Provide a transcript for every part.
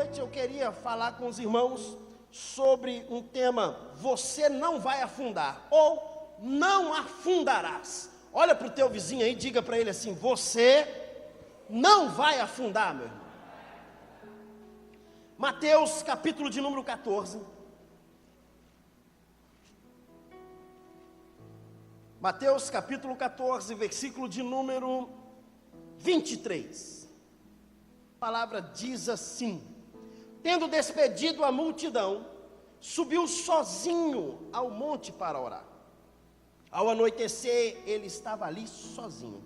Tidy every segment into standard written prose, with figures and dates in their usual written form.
noite eu queria falar com os irmãos sobre um tema: você não vai afundar, ou não afundarás. Olha para o teu vizinho aí, diga para ele assim: você não vai afundar, meu irmão. Mateus capítulo de número 14. Mateus capítulo 14, versículo de número 23. A palavra diz assim: tendo despedido a multidão, subiu sozinho ao monte para orar. Ao anoitecer, ele estava ali sozinho,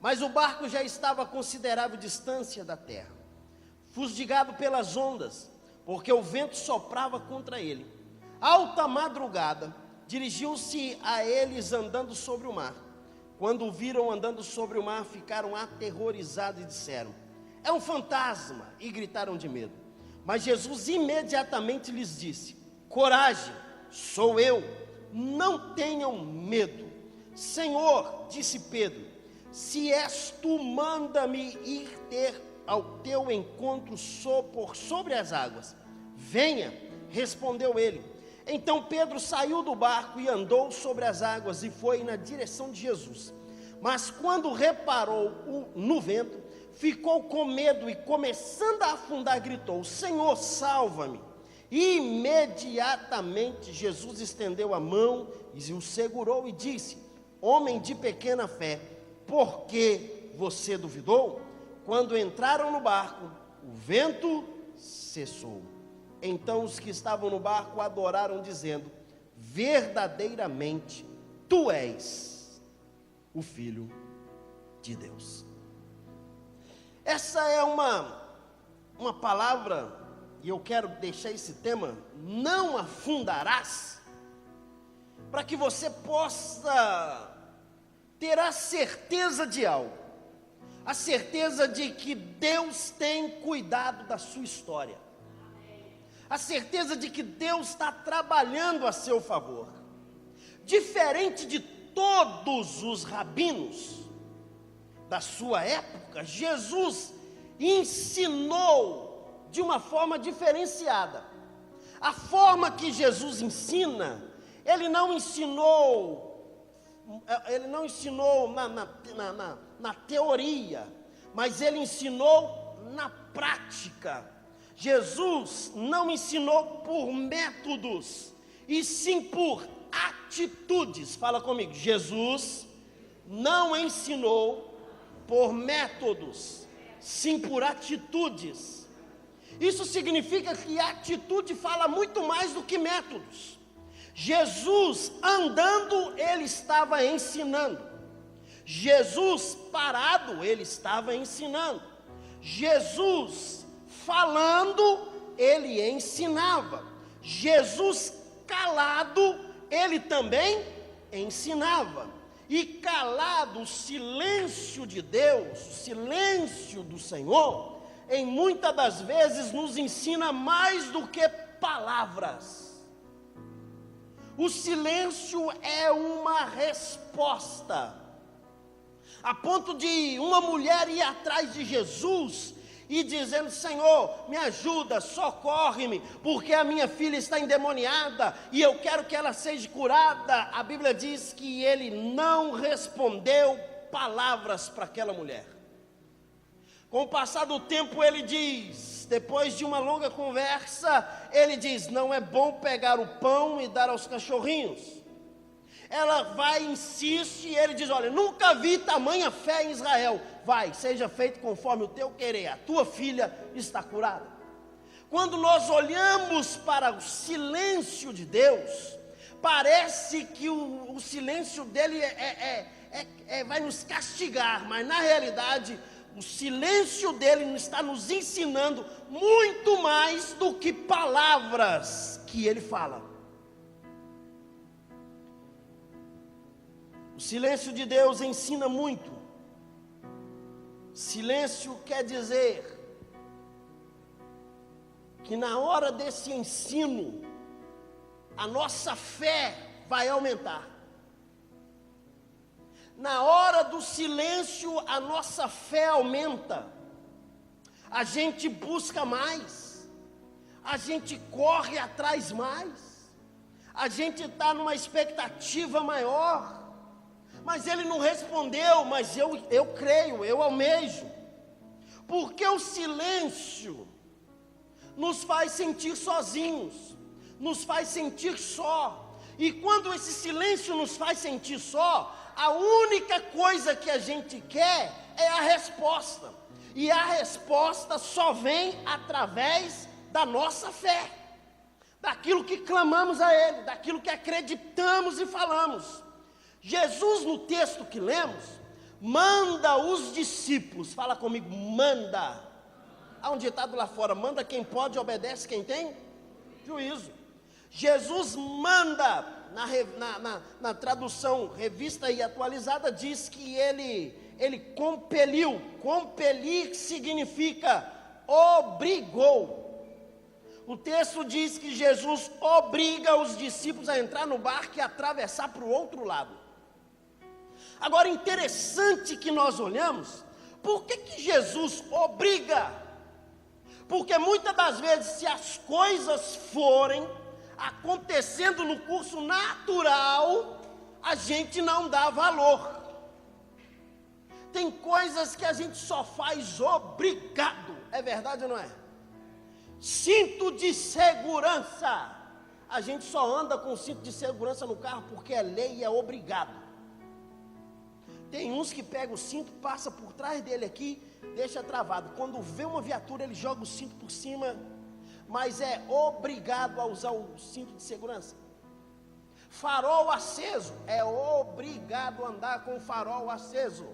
mas o barco já estava a considerável distância da terra, fustigado pelas ondas, porque o vento soprava contra ele. Alta madrugada, dirigiu-se a eles andando sobre o mar. Quando o viram andando sobre o mar, ficaram aterrorizados e disseram: é um fantasma, e gritaram de medo. Mas Jesus imediatamente lhes disse: coragem, sou eu, não tenham medo. Senhor, disse Pedro, se és tu, manda-me ir ter ao teu encontro por sobre as águas. Venha, respondeu ele. Então Pedro saiu do barco e andou sobre as águas e foi na direção de Jesus. Mas quando reparou no vento, ficou com medo e, começando a afundar, gritou: Senhor, salva-me. E imediatamente Jesus estendeu a mão e o segurou e disse: homem de pequena fé, por que você duvidou? Quando entraram no barco, o vento cessou. Então os que estavam no barco adoraram, dizendo: verdadeiramente tu és o Filho de Deus. Essa é uma palavra, e eu quero deixar esse tema: não afundarás, para que você possa ter a certeza de algo, a certeza de que Deus tem cuidado da sua história, a certeza de que Deus está trabalhando a seu favor. Diferente de todos os rabinos da sua época, Jesus ensinou de uma forma diferenciada. A forma que Jesus ensina, ele não ensinou na teoria, mas ele ensinou na prática. Jesus não ensinou por métodos, e sim por atitudes. Fala comigo: Jesus não ensinou por métodos, sim por atitudes. Isso significa que a atitude fala muito mais do que métodos. Jesus andando, ele estava ensinando. Jesus parado, ele estava ensinando. Jesus falando, ele ensinava. Jesus calado, ele também ensinava. E calado, o silêncio de Deus, o silêncio do Senhor, em muitas das vezes nos ensina mais do que palavras. O silêncio é uma resposta, a ponto de uma mulher ir atrás de Jesus e dizendo: Senhor, me ajuda, socorre-me, porque a minha filha está endemoniada e eu quero que ela seja curada. A Bíblia diz que ele não respondeu palavras para aquela mulher. Com o passar do tempo, ele diz, depois de uma longa conversa, ele diz: não é bom pegar o pão e dar aos cachorrinhos. Ela vai, insiste, e ele diz: olha, nunca vi tamanha fé em Israel. Vai, seja feito conforme o teu querer, a tua filha está curada. Quando nós olhamos para o silêncio de Deus, parece que o silêncio dele vai nos castigar, mas na realidade o silêncio dele está nos ensinando muito mais do que palavras que ele fala. O silêncio de Deus ensina muito. Silêncio quer dizer que na hora desse ensino, a nossa fé vai aumentar. Na hora do silêncio, a nossa fé aumenta. A gente busca mais. a gente corre atrás mais, a gente está numa expectativa maior, mas ele não respondeu, mas eu creio, eu almejo, porque o silêncio nos faz sentir sozinhos, nos faz sentir só, e quando esse silêncio nos faz sentir só, a única coisa que a gente quer é a resposta, e a resposta só vem através da nossa fé, daquilo que clamamos a Ele, daquilo que acreditamos e falamos. Jesus, no texto que lemos, manda os discípulos, fala comigo, manda. Há um ditado lá fora, manda quem pode, obedece quem tem juízo. Jesus manda, na tradução revista e atualizada, diz que ele compeliu. Compelir significa obrigou. O texto diz que Jesus obriga os discípulos a entrar no barco e atravessar para o outro lado. Agora, interessante que nós olhamos, por que Jesus obriga? Porque muitas das vezes, se as coisas forem acontecendo no curso natural, a gente não dá valor. Tem coisas que a gente só faz obrigado, é verdade ou não é? Cinto de segurança, a gente só anda com cinto de segurança no carro porque é lei e é obrigado. Tem uns que pegam o cinto, passa por trás dele aqui, deixa travado. Quando vê uma viatura, ele joga o cinto por cima, mas é obrigado a usar o cinto de segurança. Farol aceso, é obrigado a andar com o farol aceso.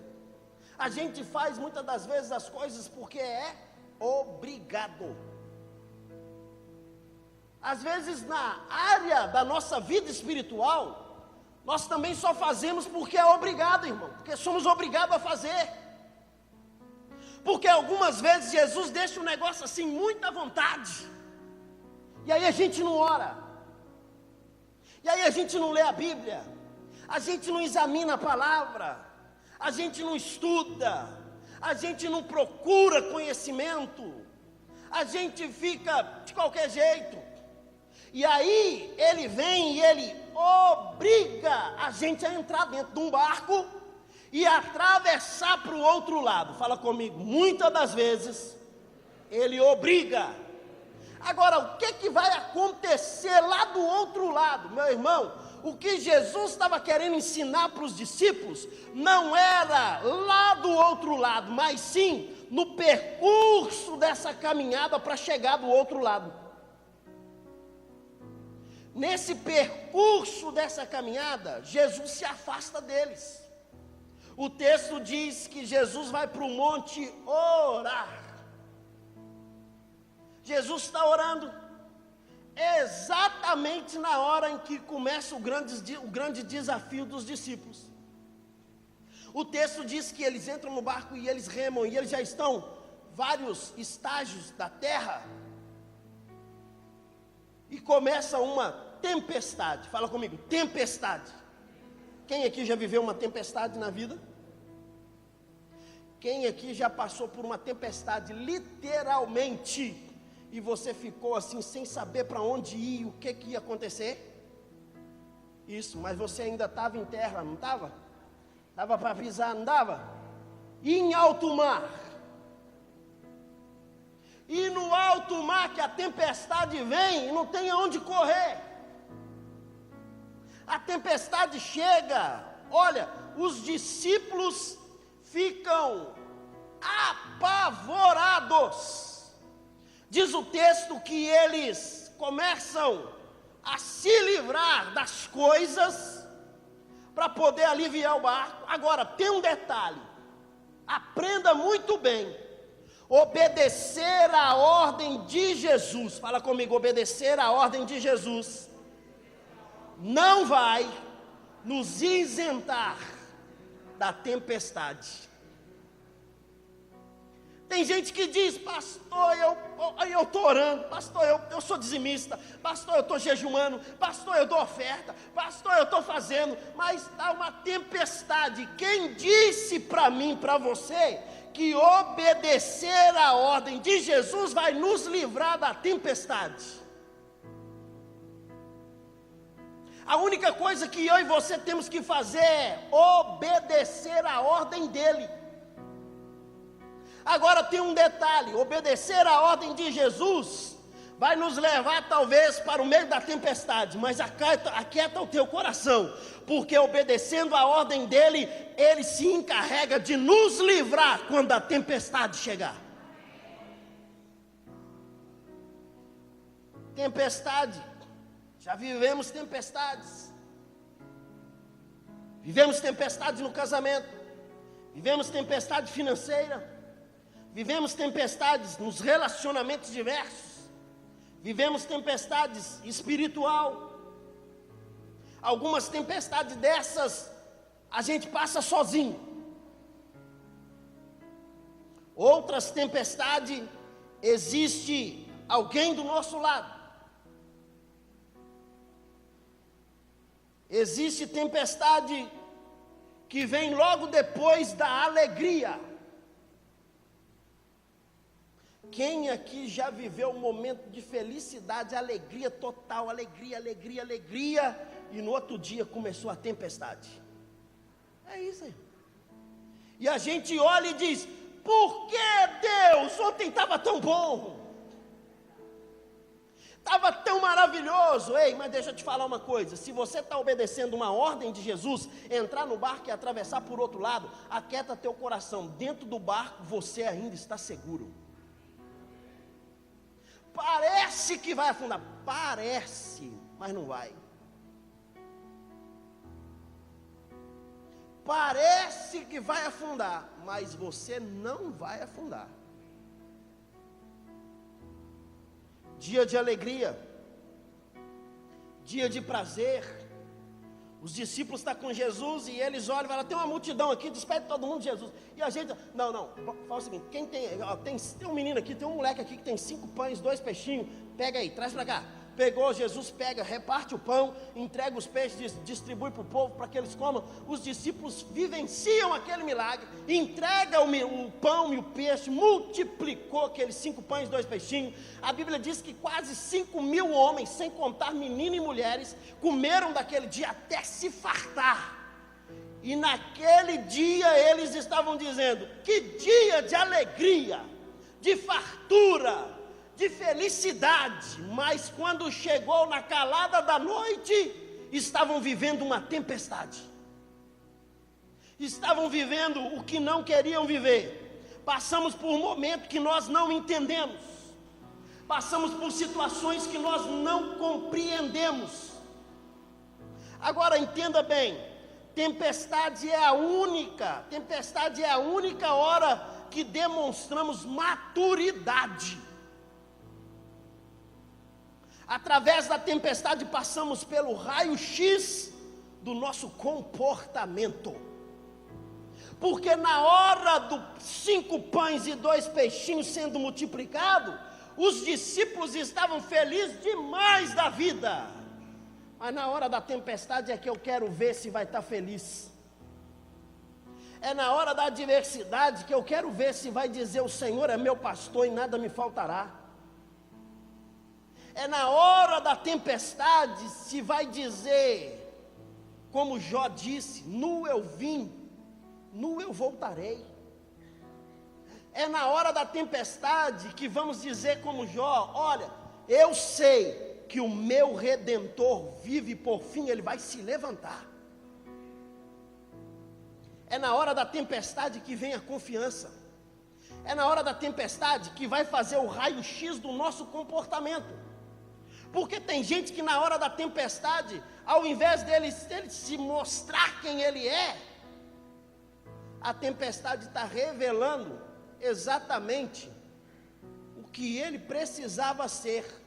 A gente faz muitas das vezes as coisas porque é obrigado. Às vezes na área da nossa vida espiritual, nós também só fazemos porque é obrigado, irmão, porque somos obrigados a fazer. Porque algumas vezes Jesus deixa o negócio assim, muita vontade, e aí a gente não ora, e aí a gente não lê a Bíblia, a gente não examina a palavra, a gente não estuda, a gente não procura conhecimento, a gente fica de qualquer jeito. E aí ele vem e ele obriga a gente a entrar dentro de um barco e atravessar para o outro lado. Fala comigo, muitas das vezes ele obriga. Agora, o que vai acontecer lá do outro lado, meu irmão? O que Jesus estava querendo ensinar para os discípulos não era lá do outro lado, mas sim no percurso dessa caminhada para chegar do outro lado. Nesse percurso dessa caminhada, Jesus se afasta deles. O texto diz que Jesus vai para o monte orar. Jesus está orando exatamente na hora em que começa o grande desafio dos discípulos. O texto diz que eles entram no barco e eles remam, e eles já estão vários estágios da terra, e começa uma tempestade. Fala comigo, tempestade. Quem aqui já viveu uma tempestade na vida? Quem aqui já passou por uma tempestade literalmente, e você ficou assim sem saber para onde ir, o que ia acontecer? Isso, mas você ainda estava em terra, não estava? Dava para pisar, não dava? E em alto mar? E no alto mar que a tempestade vem e não tem aonde correr. A tempestade chega, olha, os discípulos ficam apavorados. Diz o texto que eles começam a se livrar das coisas para poder aliviar o barco. Agora, tem um detalhe, aprenda muito bem. Obedecer à ordem de Jesus, fala comigo, obedecer à ordem de Jesus, não vai nos isentar da tempestade. Tem gente que diz, pastor, eu estou orando, pastor, eu sou dizimista, pastor, eu estou jejuando, pastor, eu dou oferta, pastor, eu estou fazendo, mas está uma tempestade. Quem disse para mim, para você, que obedecer a ordem de Jesus vai nos livrar da tempestade. A única coisa que eu e você temos que fazer é obedecer a ordem dele. Agora tem um detalhe: obedecer a ordem de Jesus vai nos levar talvez para o meio da tempestade, mas aquieta o teu coração, porque obedecendo a ordem dele, ele se encarrega de nos livrar quando a tempestade chegar. Tempestade, já vivemos tempestades. Vivemos tempestades no casamento, vivemos tempestade financeira, vivemos tempestades nos relacionamentos diversos, vivemos tempestades espiritual. Algumas tempestades dessas a gente passa sozinho. Outras tempestades existe alguém do nosso lado. Existe tempestade que vem logo depois da alegria. Quem aqui já viveu um momento de felicidade, alegria total, alegria, e no outro dia começou a tempestade? É isso aí. E a gente olha e diz: por que Deus? Ontem estava tão bom, estava tão maravilhoso. Ei, mas deixa eu te falar uma coisa: se você está obedecendo uma ordem de Jesus, entrar no barco e atravessar por outro lado, aquieta teu coração. Dentro do barco você ainda está seguro. Parece que vai afundar, parece, mas não vai. Parece que vai afundar, mas você não vai afundar. Dia de alegria, dia de prazer. Os discípulos estão com Jesus e eles olham e falam: tem uma multidão aqui, despede todo mundo de Jesus. E a gente, não, fala o seguinte: quem tem um menino aqui, tem um moleque aqui que tem 5 pães, 2 peixinhos, pega aí, traz para cá. Pegou, Jesus pega, reparte o pão, entrega os peixes, distribui para o povo, para que eles comam. Os discípulos vivenciam aquele milagre, entrega o pão e o peixe, multiplicou aqueles 5 pães, 2 peixinhos. A Bíblia diz que quase 5.000 homens, sem contar meninos e mulheres, comeram daquele dia até se fartar. E naquele dia eles estavam dizendo: que dia de alegria, de fartura, de felicidade. Mas quando chegou na calada da noite, estavam vivendo uma tempestade. Estavam vivendo o que não queriam viver. Passamos por momentos que nós não entendemos. Passamos por situações que nós não compreendemos. Agora entenda bem, tempestade é a única hora que demonstramos maturidade. Através da tempestade passamos pelo raio-x do nosso comportamento. Porque na hora dos 5 pães e 2 peixinhos sendo multiplicado, os discípulos estavam felizes demais da vida. Mas na hora da tempestade é que eu quero ver se vai estar feliz. É na hora da adversidade que eu quero ver se vai dizer: o Senhor é meu pastor e nada me faltará. É na hora da tempestade se vai dizer, como Jó disse: nu eu vim, nu eu voltarei. É na hora da tempestade que vamos dizer como Jó: olha, eu sei que o meu Redentor vive, e por fim ele vai se levantar. É na hora da tempestade que vem a confiança. É na hora da tempestade que vai fazer o raio-x do nosso comportamento. Porque tem gente que na hora da tempestade, ao invés dele se mostrar quem ele é, a tempestade está revelando exatamente o que ele precisava ser,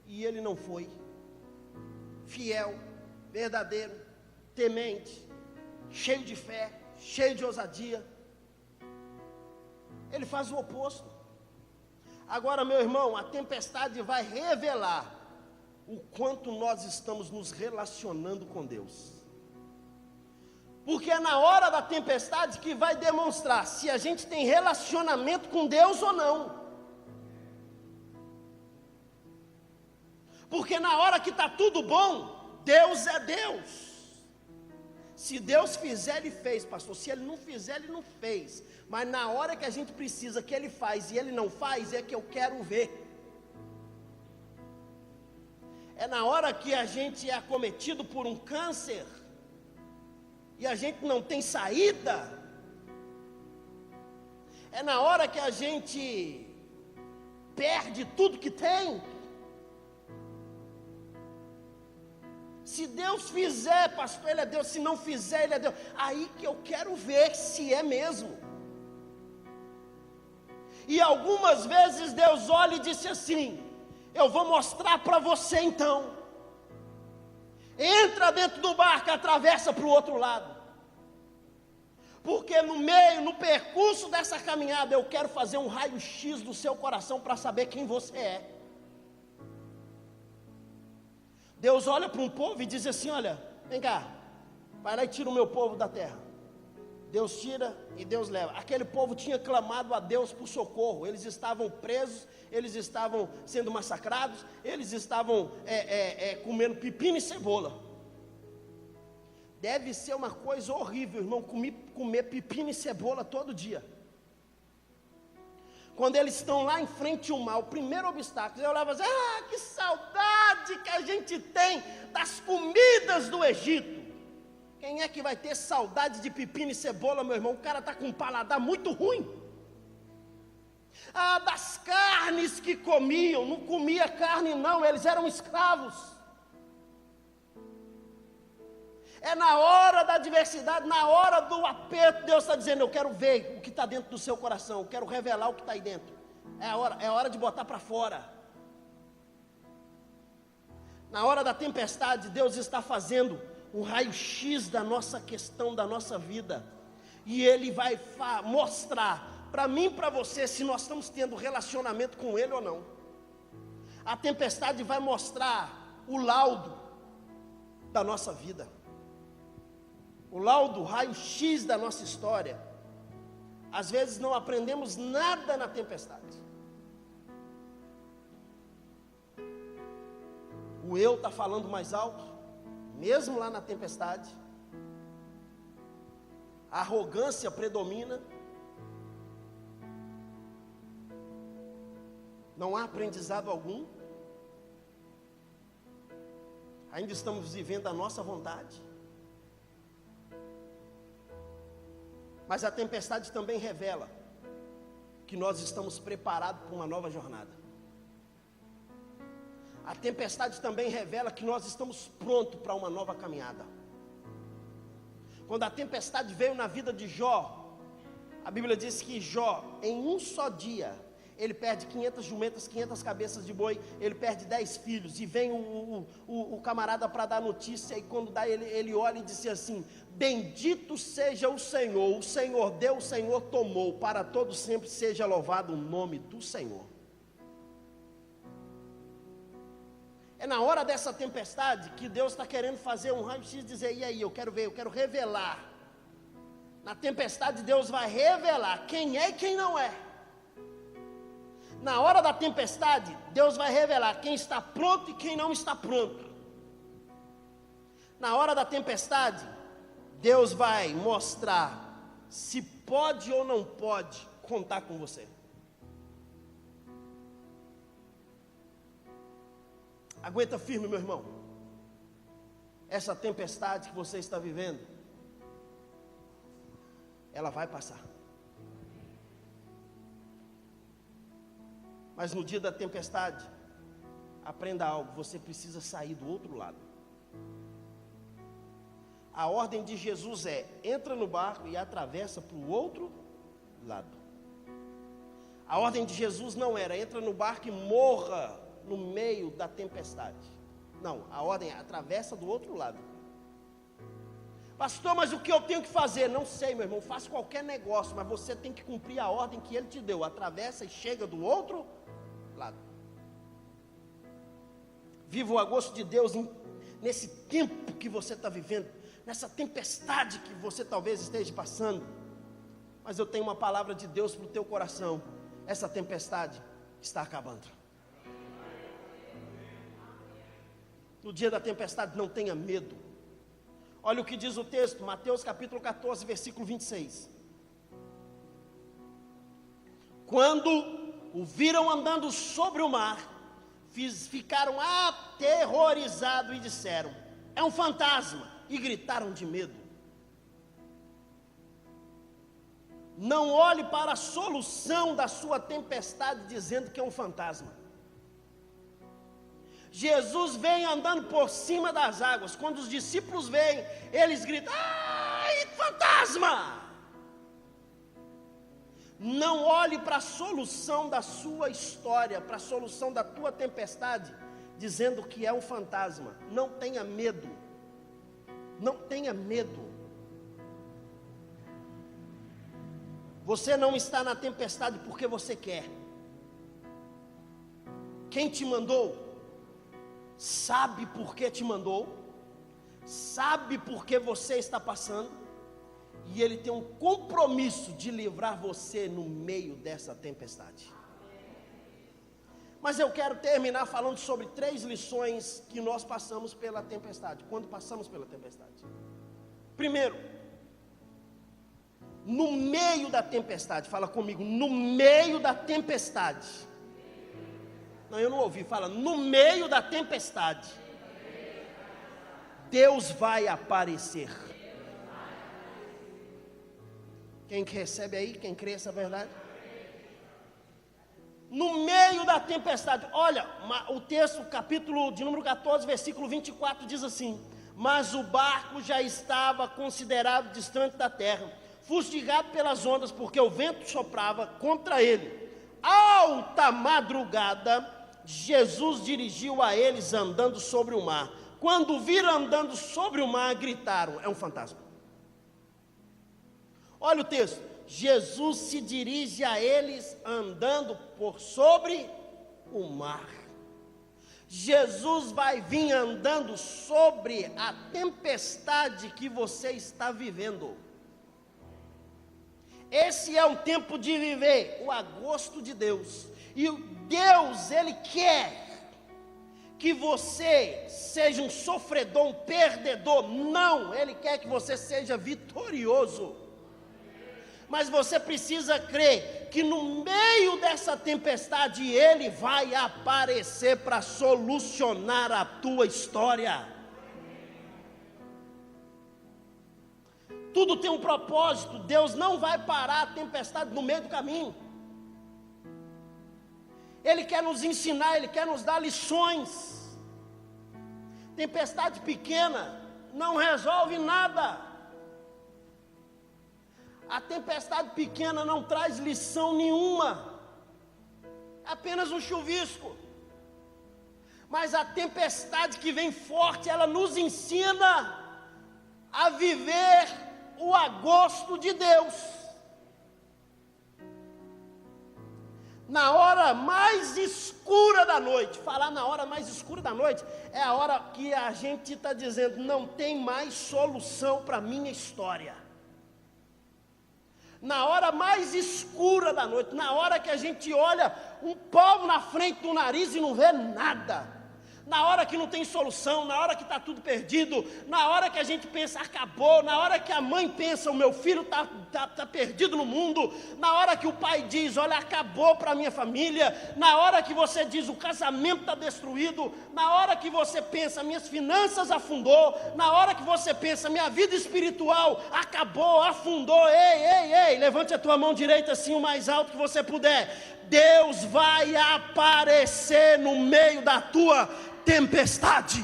e ele não foi. Fiel, verdadeiro, temente, cheio de fé, cheio de ousadia. Ele faz o oposto. Agora, meu irmão, a tempestade vai revelar o quanto nós estamos nos relacionando com Deus. Porque é na hora da tempestade que vai demonstrar se a gente tem relacionamento com Deus ou não. Porque na hora que está tudo bom, Deus é Deus. Se Deus fizer, Ele fez, pastor. Se Ele não fizer, Ele não fez. Mas na hora que a gente precisa que Ele faz e Ele não faz, é que eu quero ver. É na hora que a gente é acometido por um câncer e a gente não tem saída. É na hora que a gente perde tudo que tem. Se Deus fizer, pastor, Ele é Deus. Se não fizer, Ele é Deus. Aí que eu quero ver se é mesmo. E algumas vezes Deus olha e disse assim: eu vou mostrar para você então. Entra dentro do barco, atravessa para o outro lado. Porque no meio, no percurso dessa caminhada, eu quero fazer um raio-x do seu coração para saber quem você é. Deus olha para um povo e diz assim: olha, vem cá, vai lá e tira o meu povo da terra. Deus tira e Deus leva. Aquele povo tinha clamado a Deus por socorro. Eles estavam presos, eles estavam sendo massacrados, eles estavam comendo pepino e cebola. Deve ser uma coisa horrível, irmão, comer pepino e cebola todo dia. Quando eles estão lá em frente ao mar, o primeiro obstáculo, eu olhava assim: que saudade que a gente tem das comidas do Egito. Quem é que vai ter saudade de pepino e cebola, meu irmão? O cara está com um paladar muito ruim. Das carnes que comiam, não comia carne não, eles eram escravos. É na hora da adversidade, na hora do aperto, Deus está dizendo: eu quero ver o que está dentro do seu coração, eu quero revelar o que está aí dentro. É a hora de botar para fora. Na hora da tempestade, Deus está fazendo um raio-x da nossa questão, da nossa vida. E Ele vai mostrar para mim e para você se nós estamos tendo relacionamento com Ele ou não. A tempestade vai mostrar o laudo da nossa vida. O laudo, o raio-x da nossa história. Às vezes não aprendemos nada na tempestade. O eu está falando mais alto, mesmo lá na tempestade. A arrogância predomina. Não há aprendizado algum. Ainda estamos vivendo a nossa vontade. Mas a tempestade também revela que nós estamos preparados para uma nova jornada. A tempestade também revela que nós estamos prontos para uma nova caminhada. Quando a tempestade veio na vida de Jó, a Bíblia diz que Jó, em um só dia, ele perde 500 jumentas, 500 cabeças de boi, ele perde 10 filhos, e vem o camarada para dar notícia, e quando dá, ele olha e diz assim: bendito seja o Senhor deu, o Senhor tomou, para todo sempre seja louvado o nome do Senhor. É na hora dessa tempestade que Deus está querendo fazer um raio-x e dizer: e aí, eu quero ver, eu quero revelar. Na tempestade Deus vai revelar quem é e quem não é. Na hora da tempestade, Deus vai revelar quem está pronto e quem não está pronto. Na hora da tempestade, Deus vai mostrar se pode ou não pode contar com você. Aguenta firme, meu irmão. Essa tempestade que você está vivendo, ela vai passar. Mas no dia da tempestade, aprenda algo: você precisa sair do outro lado. A ordem de Jesus é: entra no barco e atravessa para o outro lado. A ordem de Jesus não era: entra no barco e morra no meio da tempestade. Não, a ordem é: atravessa do outro lado. Pastor, mas o que eu tenho que fazer? Não sei, meu irmão, faça qualquer negócio, mas você tem que cumprir a ordem que Ele te deu. Atravessa e chega do outro lado. Viva o agosto de Deus nesse tempo que você está vivendo. nessa tempestade que você talvez esteja passando. Mas eu tenho uma palavra de Deus para o teu coração: essa tempestade está acabando. No dia da tempestade não tenha medo. Olha o que diz o texto, Mateus capítulo 14, versículo 26. Quando o viram andando sobre o mar, ficaram aterrorizados e disseram: é um fantasma, e gritaram de medo. Não olhe para a solução da sua tempestade dizendo que é um fantasma. Jesus vem andando por cima das águas. Quando os discípulos veem, eles gritam: ai, fantasma! Não olhe para a solução da sua história, para a solução da tua tempestade, dizendo que é um fantasma. Não tenha medo. Não tenha medo. Você não está na tempestade porque você quer. Quem te mandou, sabe por que te mandou, sabe por que você está passando, e Ele tem um compromisso de livrar você no meio dessa tempestade. Mas eu quero terminar falando sobre 3 lições que nós passamos pela tempestade, quando passamos pela tempestade. Primeiro, no meio da tempestade, fala comigo, no meio da tempestade. Não, eu não ouvi, fala, no meio da tempestade, Deus vai aparecer. Quem recebe aí, quem crê essa verdade? No meio da tempestade, olha, o texto, capítulo de número 14, versículo 24, diz assim: mas o barco já estava considerado distante da terra, fustigado pelas ondas, porque o vento soprava contra ele. Alta madrugada, Jesus dirigiu a eles andando sobre o mar. Quando viram andando sobre o mar, gritaram: é um fantasma. Olha o texto, Jesus se dirige a eles andando por sobre o mar. Jesus vai vir andando sobre a tempestade que você está vivendo. Esse é o tempo de viver o agosto de Deus. E Deus, Ele quer que você seja um sofredor, um perdedor. Não, Ele quer que você seja vitorioso. Mas você precisa crer que no meio dessa tempestade Ele vai aparecer para solucionar a tua história. Tudo tem um propósito. Deus não vai parar a tempestade no meio do caminho. Ele quer nos ensinar, Ele quer nos dar lições. Tempestade pequena não resolve nada. A tempestade pequena não traz lição nenhuma, é apenas um chuvisco. Mas a tempestade que vem forte, ela nos ensina a viver o agosto de Deus. Na hora mais escura da noite, falar na hora mais escura da noite, é a hora que a gente está dizendo: não tem mais solução para a minha história. Na hora mais escura da noite, na hora que a gente olha um palmo na frente do nariz e não vê nada, na hora que não tem solução, na hora que está tudo perdido, na hora que a gente pensa, acabou, na hora que a mãe pensa, o meu filho está perdido no mundo, na hora que o pai diz, olha, acabou para a minha família, na hora que você diz, o casamento está destruído, na hora que você pensa, minhas finanças afundou, na hora que você pensa, minha vida espiritual acabou, afundou, ei, levante a tua mão direita assim, o mais alto que você puder. Deus vai aparecer no meio da tua tempestade.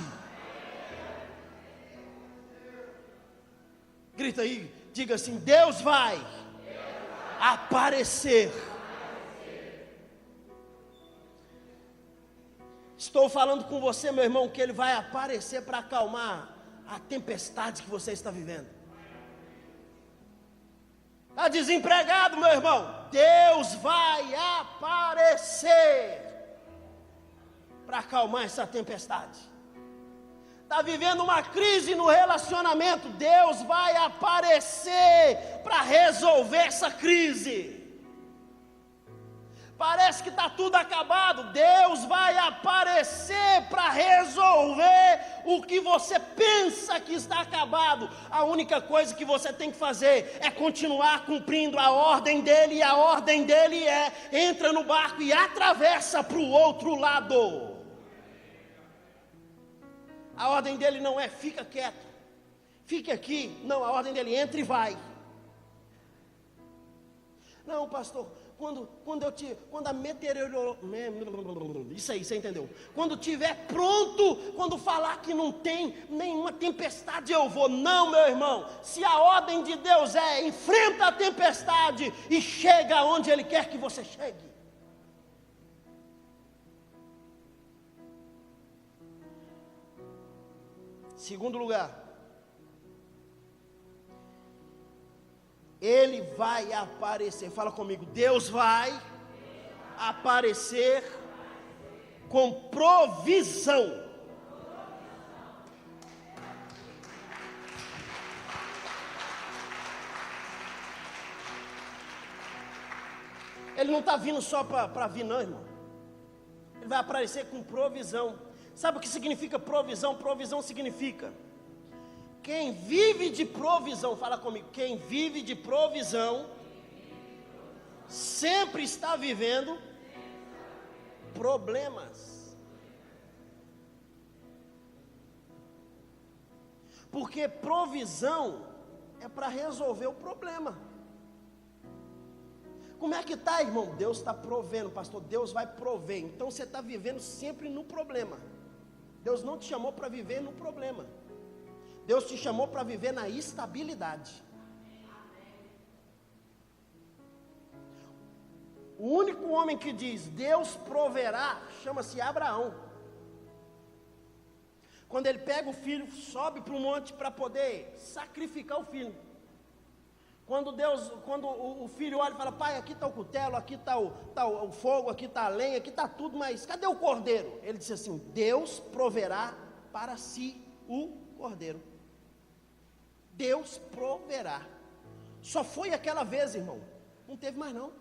Grita aí, diga assim: Deus vai aparecer. Estou falando com você, meu irmão, que Ele vai aparecer para acalmar a tempestade que você está vivendo. Está desempregado, meu irmão? Deus vai aparecer para acalmar essa tempestade. está vivendo uma crise no relacionamento, Deus vai aparecer para resolver essa crise. Parece que está tudo acabado, Deus vai aparecer para resolver o que você pensa que está acabado. A única coisa que você tem que fazer é continuar cumprindo a ordem dele, e a ordem dele é: entra no barco e atravessa para o outro lado. A ordem dele não é fica quieto, fique aqui. Não, a ordem dele: entra e vai. Não, pastor, quando a meteorologia, isso aí, você entendeu? Quando estiver pronto, quando falar que não tem nenhuma tempestade, eu vou. Não, meu irmão, se a ordem de Deus é: enfrenta a tempestade e chega onde Ele quer que você chegue. Segundo lugar, Ele vai aparecer. Fala comigo: Deus vai aparecer com provisão. Ele não está vindo só para vir, não, irmão. Ele vai aparecer com provisão. Sabe o que significa provisão? Provisão significa: quem vive de provisão, fala comigo, quem vive de provisão, sempre está vivendo problemas. Porque provisão é para resolver o problema. Como é que está, irmão? Deus está provendo, pastor, Deus vai prover. Então você está vivendo sempre no problema. Deus não te chamou para viver no problema. Deus te chamou para viver na estabilidade. O único homem que diz Deus proverá chama-se Abraão. Quando ele pega o filho, sobe para o monte para poder sacrificar o filho. Quando o filho olha e fala: pai, aqui está o cutelo, aqui está o fogo, aqui está a lenha, aqui está tudo, mas cadê o cordeiro? Ele disse assim: Deus proverá para si o cordeiro. Deus proverá. Só foi aquela vez, irmão, não teve mais não.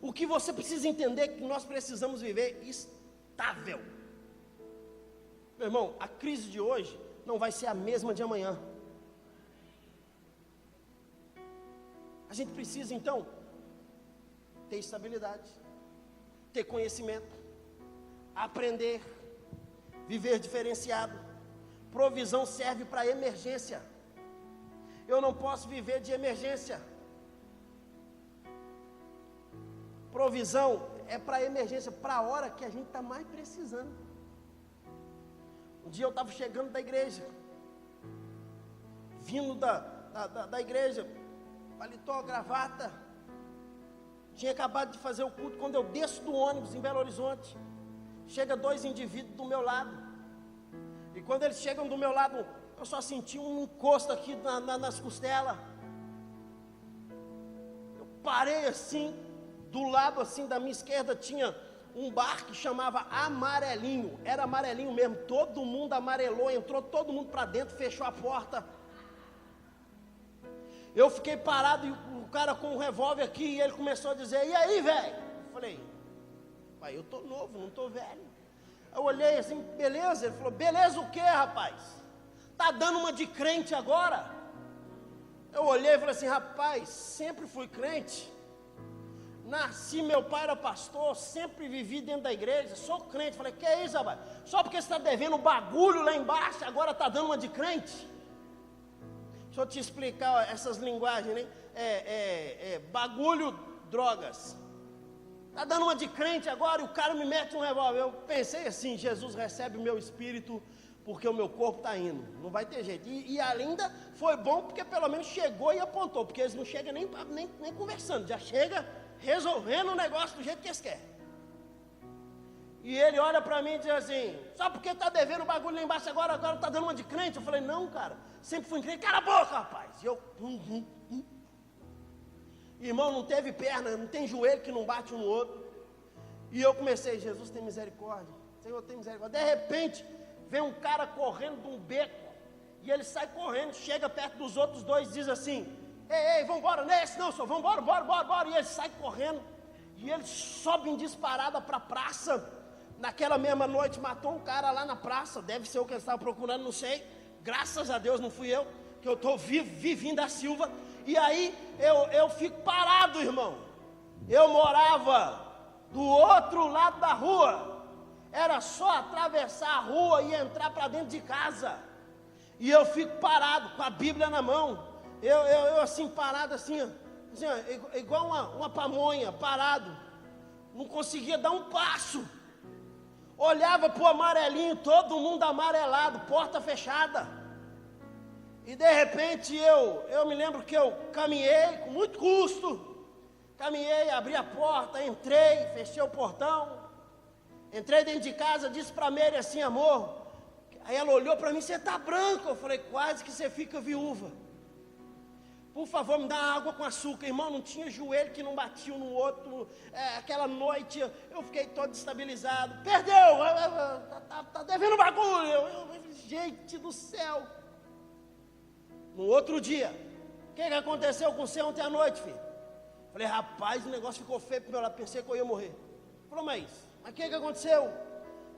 O que você precisa entender é que nós precisamos viver estável. Meu irmão, a crise de hoje não vai ser a mesma de amanhã. A gente precisa então ter estabilidade, ter conhecimento, aprender, viver diferenciado. Provisão serve para emergência. Eu não posso viver de emergência. Provisão é para emergência, para a hora que a gente está mais precisando. Um dia eu estava chegando da igreja, vindo da igreja, paletó, gravata, tinha acabado de fazer o culto. Quando eu desço do ônibus em Belo Horizonte, chega 2 indivíduos do meu lado, e quando eles chegam do meu lado, eu só senti um encosto aqui nas costelas. Eu parei assim, do lado assim da minha esquerda tinha um bar que chamava Amarelinho, era amarelinho mesmo, todo mundo amarelou, entrou todo mundo para dentro, fechou a porta. Eu fiquei parado e o cara com um revólver aqui, e ele começou a dizer: e aí, velho? Eu falei: pai, eu tô novo, não tô velho. Eu olhei assim: beleza? Ele falou: beleza o quê, rapaz? Tá dando uma de crente agora? Eu olhei e falei assim: rapaz, sempre fui crente. Nasci, meu pai era pastor, sempre vivi dentro da igreja, sou crente. Falei: que é isso, rapaz? Só porque você está devendo bagulho lá embaixo, agora está dando uma de crente? Deixa eu te explicar, ó, essas linguagens, né? Bagulho, drogas. Está dando uma de crente agora e o cara me mete um revólver. Eu pensei assim: Jesus recebe o meu espírito porque o meu corpo está indo. Não vai ter jeito. E ainda foi bom porque pelo menos chegou e apontou. Porque eles não chegam nem conversando, já chega resolvendo o negócio do jeito que eles querem. E ele olha para mim e diz assim: só porque está devendo bagulho lá embaixo agora está dando uma de crente? Eu falei: não, cara, sempre fui crente. Cala a boca, rapaz. E eu... Irmão, não teve perna, não tem joelho que não bate um no outro. E eu comecei: Jesus tem misericórdia, Senhor tem misericórdia. De repente, vem um cara correndo de um beco, e ele sai correndo, chega perto dos outros dois e diz assim: ei, vamos embora, não é esse não, senhor, vamos embora, bora, e ele sai correndo, e ele sobe em disparada para a praça. Naquela mesma noite matou um cara lá na praça, deve ser o que ele estava procurando, não sei, graças a Deus não fui eu, que eu estou vivinho da Silva. E aí eu fico parado, irmão. Eu morava do outro lado da rua, era só atravessar a rua e entrar para dentro de casa, e eu fico parado com a Bíblia na mão, eu assim parado assim, igual uma pamonha, parado, não conseguia dar um passo, olhava para o amarelinho, todo mundo amarelado, porta fechada, e de repente eu me lembro que eu caminhei com muito custo, abri a porta, entrei, fechei o portão, entrei dentro de casa, disse para a Mary assim: amor, aí ela olhou para mim: você está branco? Eu falei: quase que você fica viúva, por favor me dá água com açúcar. Irmão, não tinha joelho que não batia um no outro, aquela noite eu fiquei todo destabilizado, perdeu, tá devendo bagulho, gente do céu. No outro dia, o que aconteceu com você ontem à noite, filho? Falei: rapaz, o negócio ficou feio pro meu lado, pensei que eu ia morrer. Falou: mas o que aconteceu?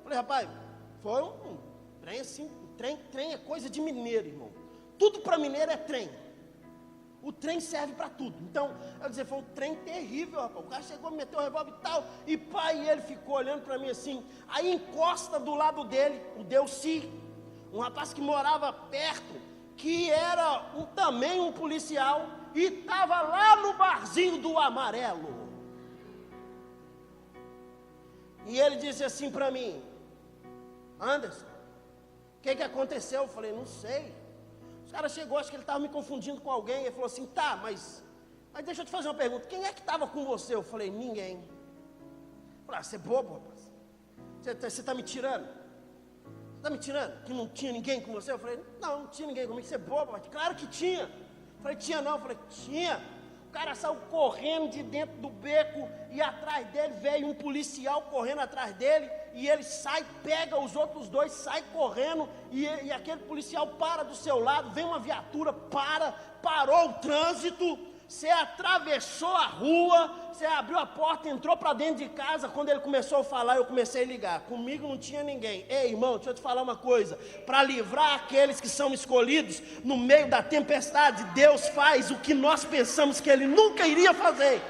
Falei: rapaz, foi um trem assim, trem é coisa de mineiro, irmão, tudo para mineiro é trem, o trem serve para tudo. Então, eu dizia, foi um trem terrível, rapaz, o cara chegou, meteu o revólver e tal, e pai, ele ficou olhando para mim assim, aí encosta do lado dele, o Delci, um rapaz que morava perto, que era também um policial, e estava lá no barzinho do Amarelo. E ele disse assim para mim: Anderson, o que aconteceu? Eu falei: não sei. Os caras chegou, acho que ele estava me confundindo com alguém. Ele falou assim: tá, mas deixa eu te fazer uma pergunta, quem é que estava com você? Eu falei: ninguém. Eu falei: você é bobo, rapaz, você está me tirando? Está me tirando? Que não tinha ninguém com você? Eu falei: não tinha ninguém comigo. Você é bobo, rapaz. Claro que tinha. Eu falei: tinha não? Eu falei: tinha. O cara saiu correndo de dentro do beco, e atrás dele veio um policial correndo atrás dele, e ele sai, pega os outros dois, sai correndo, e aquele policial para do seu lado, vem uma viatura, parou o trânsito, você atravessou a rua, você abriu a porta, entrou para dentro de casa. Quando ele começou a falar, eu comecei a ligar, comigo não tinha ninguém. Ei, irmão, deixa eu te falar uma coisa, para livrar aqueles que são escolhidos no meio da tempestade, Deus faz o que nós pensamos que Ele nunca iria fazer.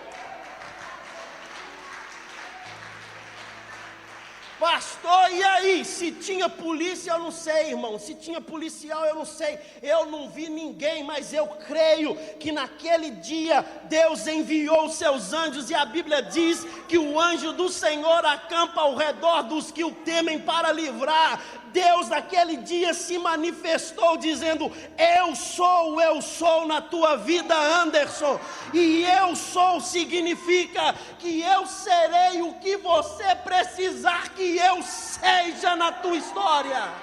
Pastor, e aí? Se tinha polícia, eu não sei, irmão. Se tinha policial, eu não sei. Eu não vi ninguém, mas eu creio que naquele dia Deus enviou os seus anjos, e a Bíblia diz que o anjo do Senhor acampa ao redor dos que o temem para livrar. Deus naquele dia se manifestou dizendo: eu sou na tua vida, Anderson. E eu sou significa que eu serei o que você precisar que eu seja na tua história.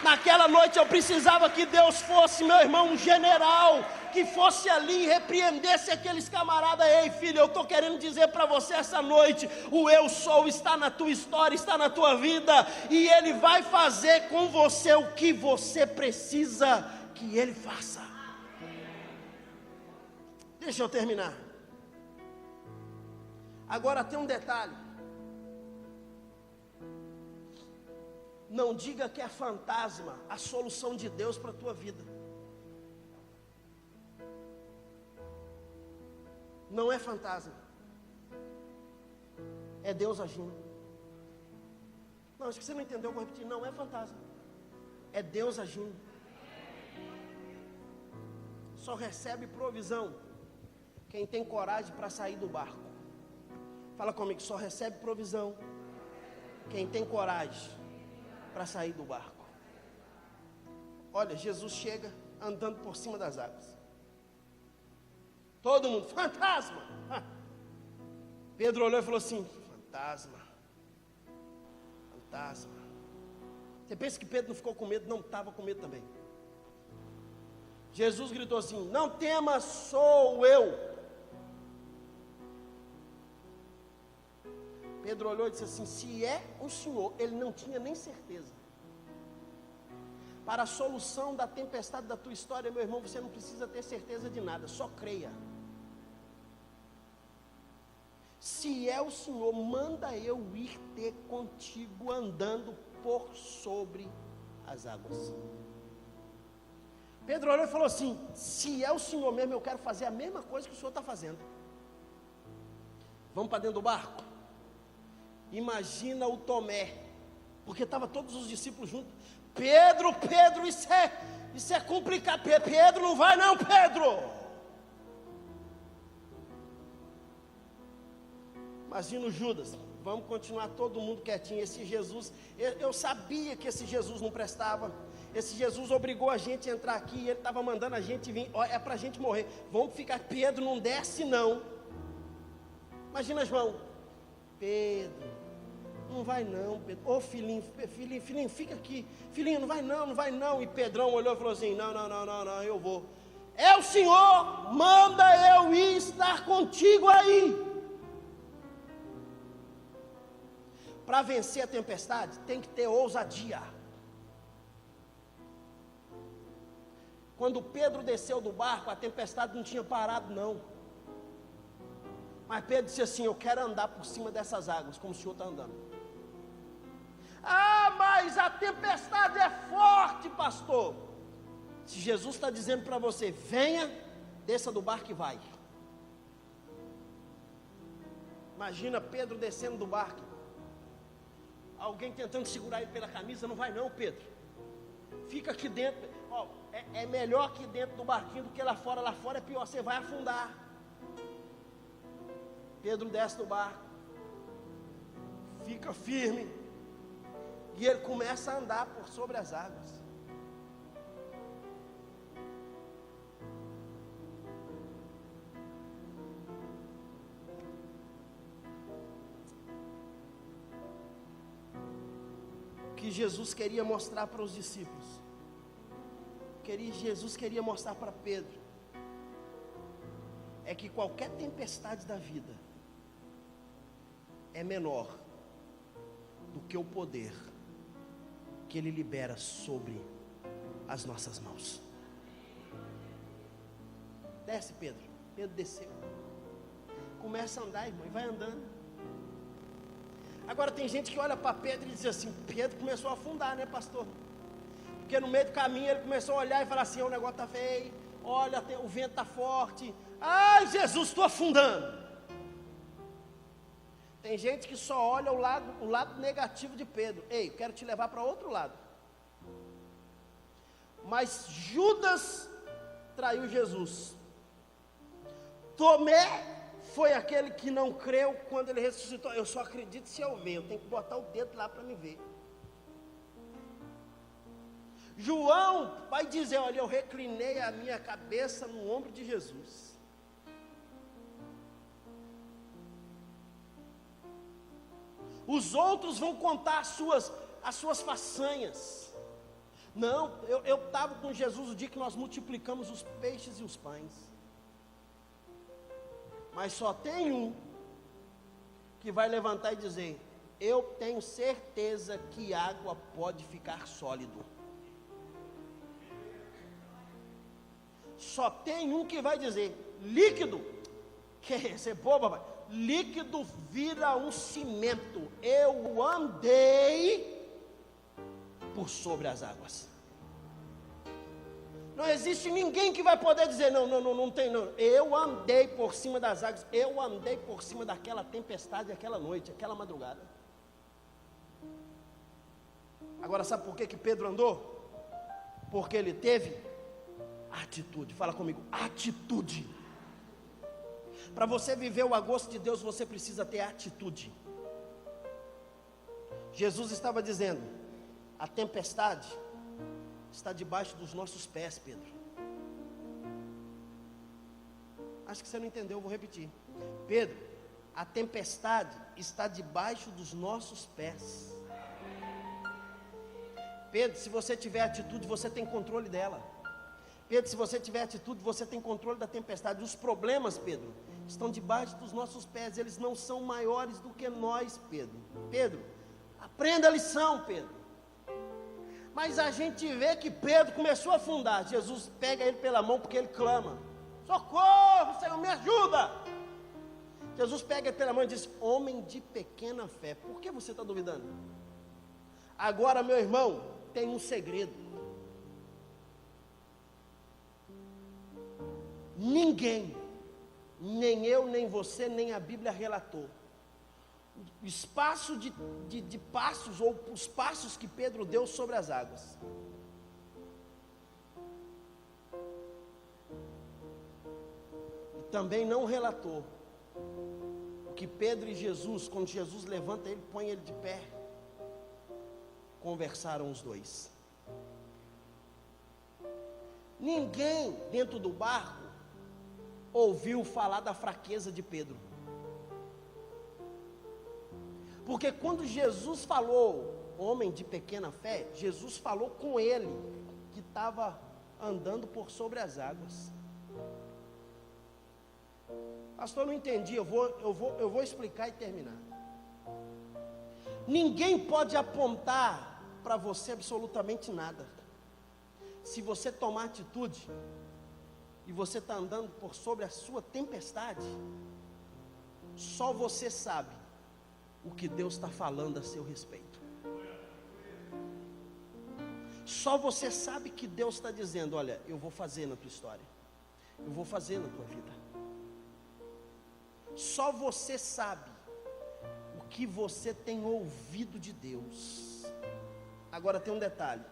Naquela noite eu precisava que Deus fosse, meu irmão, um general, que fosse ali e repreendesse aqueles camaradas. Ei, filho, eu estou querendo dizer para você essa noite, o eu sou está na tua história, está na tua vida, e Ele vai fazer com você o que você precisa que Ele faça. Deixa eu terminar. Agora tem um detalhe. Não diga que é fantasma a solução de Deus para a tua vida. Não é fantasma. É Deus agindo. Não, acho que você não entendeu, eu vou repetir. Não é fantasma. É Deus agindo. Só recebe provisão quem tem coragem para sair do barco. Fala comigo, só recebe provisão quem tem coragem para sair do barco. Olha, Jesus chega andando por cima das águas. Todo mundo, fantasma. Pedro olhou e falou assim: fantasma. Você pensa que Pedro não ficou com medo? Não, estava com medo também. Jesus gritou assim: não temas, sou eu. Pedro olhou e disse assim: se é o Senhor, ele não tinha nem certeza. Para a solução da tempestade da tua história, meu irmão, você não precisa ter certeza de nada, só creia. Se é o Senhor, manda eu ir ter contigo andando por sobre as águas. Pedro olhou e falou assim: se é o Senhor mesmo, eu quero fazer a mesma coisa que o Senhor está fazendo. Vamos para dentro do barco? Imagina o Tomé, porque estavam todos os discípulos juntos. Pedro, isso é complicado. Pedro, não vai não, Pedro. Imagina o Judas. Vamos continuar todo mundo quietinho. Esse Jesus, eu sabia que esse Jesus não prestava. Esse Jesus obrigou a gente a entrar aqui, ele estava mandando a gente vir. Ó, é para a gente morrer. Vamos ficar. Pedro, não desce não. Imagina João. Pedro, não vai não, Pedro. Ô filhinho, fica aqui. Filhinho, não vai não. E Pedrão olhou e falou assim: não, eu vou. É o Senhor, manda eu ir estar contigo aí. Para vencer a tempestade, tem que ter ousadia. Quando Pedro desceu do barco, a tempestade não tinha parado não. Mas Pedro disse assim: eu quero andar por cima dessas águas, como o Senhor está andando. Ah, mas a tempestade é forte, pastor. Se Jesus está dizendo para você: venha, desça do barco e vai. Imagina Pedro descendo do barco. Alguém tentando segurar ele pela camisa. Não vai não, Pedro. Fica aqui dentro. Ó, é melhor aqui dentro do barquinho do que lá fora. Lá fora é pior, você vai afundar. Pedro desce do barco, fica firme, e ele começa a andar por sobre as águas. O que Jesus queria mostrar para os discípulos, Jesus queria mostrar para Pedro, é que qualquer tempestade da vida é menor do que o poder que Ele libera sobre as nossas mãos. Desce, Pedro. Pedro desceu. Começa a andar, irmão, e vai andando. Agora tem gente que olha para Pedro e diz assim: Pedro começou a afundar, né, pastor? Porque no meio do caminho ele começou a olhar e falar assim: o negócio está feio, olha, o vento está forte. Ai, Jesus, estou afundando. Tem gente que só olha o lado negativo de Pedro. Ei, quero te levar para outro lado. Mas Judas traiu Jesus. Tomé foi aquele que não creu quando ele ressuscitou. Eu só acredito se é o meu, eu tenho que botar o dedo lá para me ver. João vai dizer: olha, eu reclinei a minha cabeça no ombro de Jesus. Os outros vão contar as suas façanhas. Não, eu estava com Jesus o dia que nós multiplicamos os peixes e os pães. Mas só tem um que vai levantar e dizer: eu tenho certeza que água pode ficar sólido. Só tem um que vai dizer: líquido, que esse é bobo, rapaz. Líquido vira um cimento. Eu andei por sobre as águas. Não existe ninguém que vai poder dizer: não tem não. Eu andei por cima das águas. Eu andei por cima daquela tempestade, aquela noite, aquela madrugada. Agora sabe por que Pedro andou? Porque ele teve atitude. Fala comigo: atitude. Para você viver o agosto de Deus, você precisa ter atitude. Jesus estava dizendo: a tempestade está debaixo dos nossos pés, Pedro. Acho que você não entendeu, eu vou repetir. Pedro, a tempestade está debaixo dos nossos pés. Pedro, se você tiver atitude, você tem controle dela. Pedro, se você tiver atitude, você tem controle da tempestade. Os problemas, Pedro, estão debaixo dos nossos pés, eles não são maiores do que nós, Pedro. Pedro, aprenda a lição, Pedro. Mas a gente vê que Pedro começou a afundar. Jesus pega ele pela mão porque ele clama: socorro, Senhor, me ajuda. Jesus pega ele pela mão e diz: homem de pequena fé, por que você está duvidando? Agora, meu irmão, tem um segredo. Ninguém, nem eu, nem você, nem a Bíblia relatou o espaço de passos, ou os passos que Pedro deu sobre as águas. E também não relatou o que Pedro e Jesus, quando Jesus levanta ele, põe ele de pé, conversaram os dois. Ninguém dentro do barco ouviu falar da fraqueza de Pedro. Porque quando Jesus falou, homem de pequena fé, Jesus falou com ele, que estava andando por sobre as águas. Pastor, não entendi, eu vou explicar e terminar. Ninguém pode apontar para você absolutamente nada. Se você tomar atitude, e você está andando por sobre a sua tempestade, só você sabe o que Deus está falando a seu respeito. Só você sabe que Deus está dizendo: olha, eu vou fazer na tua história, eu vou fazer na tua vida. Só você sabe o que você tem ouvido de Deus. Agora tem um detalhe.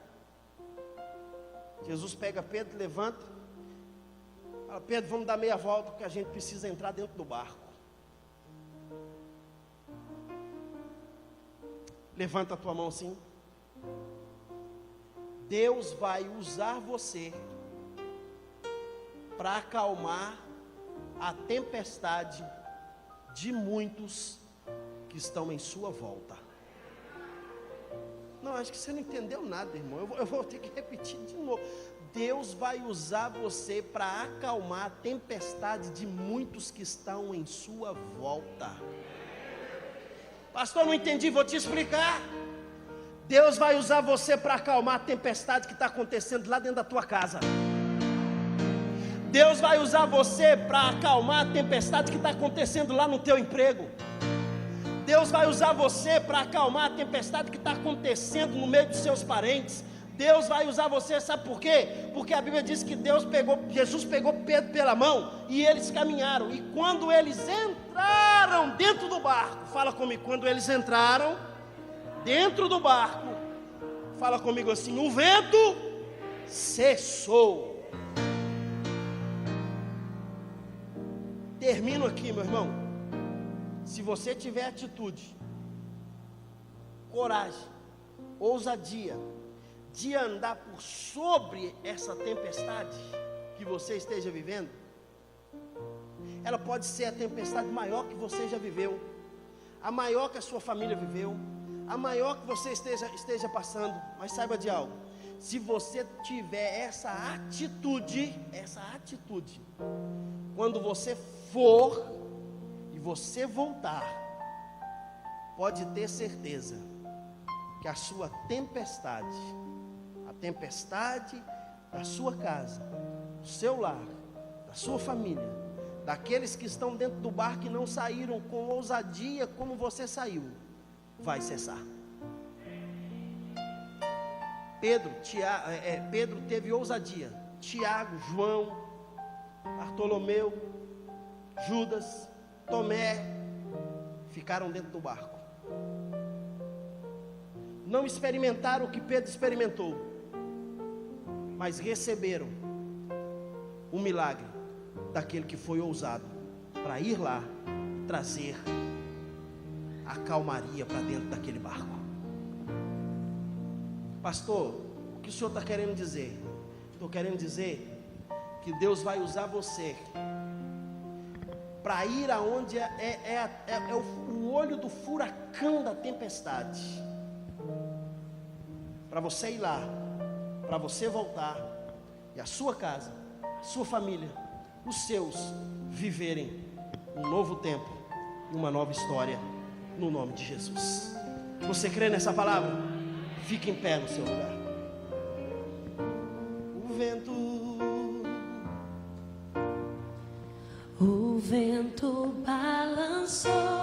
Jesus pega Pedro, levanta, fala: Pedro, vamos dar meia volta, porque a gente precisa entrar dentro do barco. Levanta a tua mão assim. Deus vai usar você para acalmar a tempestade de muitos que estão em sua volta. Não, acho que você não entendeu nada, irmão. Eu vou ter que repetir de novo. Deus vai usar você para acalmar a tempestade de muitos que estão em sua volta. Pastor, não entendi, vou te explicar. Deus vai usar você para acalmar a tempestade que está acontecendo lá dentro da tua casa. Deus vai usar você para acalmar a tempestade que está acontecendo lá no teu emprego. Deus vai usar você para acalmar a tempestade que está acontecendo no meio dos seus parentes. Deus vai usar você, sabe por quê? Porque a Bíblia diz que Jesus pegou Pedro pela mão e eles caminharam. E quando eles entraram dentro do barco, fala comigo, quando eles entraram dentro do barco, fala comigo assim: o vento cessou. Termino aqui, meu irmão. Se você tiver atitude, coragem, ousadia de andar por sobre essa tempestade que você esteja vivendo, ela pode ser a tempestade maior que você já viveu, a maior que a sua família viveu, a maior que você esteja passando. Mas saiba de algo: se você tiver essa atitude, quando você for e você voltar, pode ter certeza que a sua tempestade, a tempestade da sua casa, do seu lar, da sua família, daqueles que estão dentro do barco e não saíram com ousadia como você saiu, vai cessar. Pedro teve ousadia. Tiago, João, Bartolomeu, Judas, Tomé ficaram dentro do barco. Não experimentaram o que Pedro experimentou, mas receberam o milagre daquele que foi ousado para ir lá e trazer a calmaria para dentro daquele barco. Pastor, o que o senhor está querendo dizer? Estou querendo dizer que Deus vai usar você para ir aonde é o olho do furacão da tempestade, para você ir lá, para você voltar, e a sua casa, a sua família, os seus viverem um novo tempo, uma nova história, no nome de Jesus. Você crê nessa palavra? Fique em pé no seu lugar. O vento balançou